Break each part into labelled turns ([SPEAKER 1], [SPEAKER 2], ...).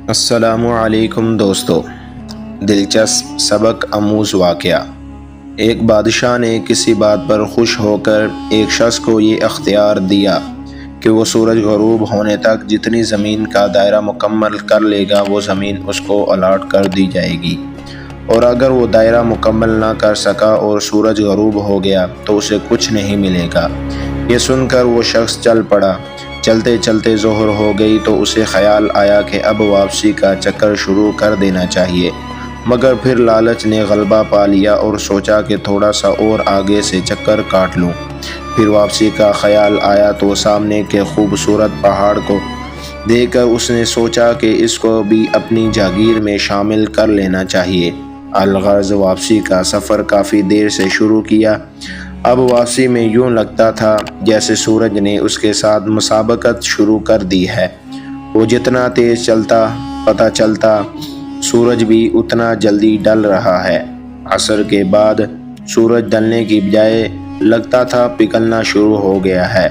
[SPEAKER 1] السلام علیکم دوستو، دلچسپ سبق آموز واقعہ۔ ایک بادشاہ نے کسی بات پر خوش ہو کر ایک شخص کو یہ اختیار دیا کہ وہ سورج غروب ہونے تک جتنی زمین کا دائرہ مکمل کر لے گا وہ زمین اس کو الاٹ کر دی جائے گی، اور اگر وہ دائرہ مکمل نہ کر سکا اور سورج غروب ہو گیا تو اسے کچھ نہیں ملے گا۔ یہ سن کر وہ شخص چل پڑا۔ چلتے چلتے ظہر ہو گئی تو اسے خیال آیا کہ اب واپسی کا چکر شروع کر دینا چاہیے، مگر پھر لالچ نے غلبہ پا لیا اور سوچا کہ تھوڑا سا اور آگے سے چکر کاٹ لوں۔ پھر واپسی کا خیال آیا تو سامنے کے خوبصورت پہاڑ کو دیکھ کر اس نے سوچا کہ اس کو بھی اپنی جاگیر میں شامل کر لینا چاہیے۔ الغرض واپسی کا سفر کافی دیر سے شروع کیا۔ اب واپسی میں یوں لگتا تھا جیسے سورج نے اس کے ساتھ مسابقت شروع کر دی ہے۔ وہ جتنا تیز چلتا پتہ چلتا سورج بھی اتنا جلدی ڈل رہا ہے۔ عصر کے بعد سورج ڈلنے کی بجائے لگتا تھا پگھلنا شروع ہو گیا ہے۔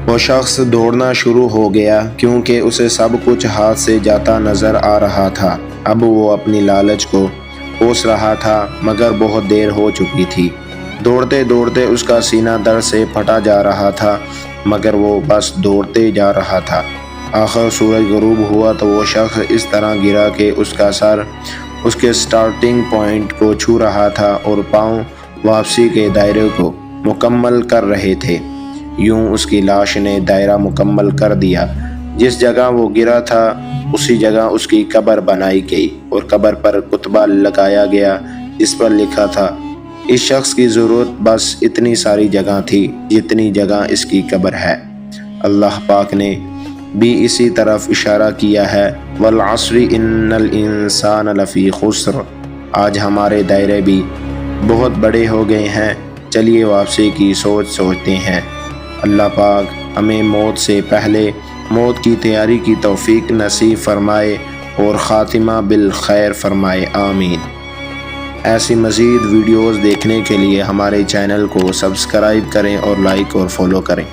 [SPEAKER 1] وہ شخص دوڑنا شروع ہو گیا کیونکہ اسے سب کچھ ہاتھ سے جاتا نظر آ رہا تھا۔ اب وہ اپنی لالچ کو کوس رہا تھا مگر بہت دیر ہو چکی تھی۔ دوڑتے دوڑتے اس کا سینہ درد سے پھٹا جا رہا تھا مگر وہ بس دوڑتے جا رہا تھا۔ آخر سورج غروب ہوا تو وہ شخص اس طرح گرا کہ اس کا سر اس کے سٹارٹنگ پوائنٹ کو چھو رہا تھا اور پاؤں واپسی کے دائرے کو مکمل کر رہے تھے۔ یوں اس کی لاش نے دائرہ مکمل کر دیا۔ جس جگہ وہ گرا تھا اسی جگہ اس کی قبر بنائی گئی اور قبر پر کتبہ لگایا گیا، اس پر لکھا تھا: اس شخص کی ضرورت بس اتنی ساری جگہ تھی جتنی جگہ اس کی قبر ہے۔ اللہ پاک نے بھی اسی طرف اشارہ کیا ہے: والعصر ان الانسان لفی خسر۔ آج ہمارے دائرے بھی بہت بڑے ہو گئے ہیں، چلیے واپسی کی سوچتے ہیں۔ اللہ پاک ہمیں موت سے پہلے موت کی تیاری کی توفیق نصیب فرمائے اور خاتمہ بالخیر فرمائے، آمین۔ ایسی مزید ویڈیوز دیکھنے کے لیے ہمارے چینل کو سبسکرائب کریں اور لائک اور فالو کریں۔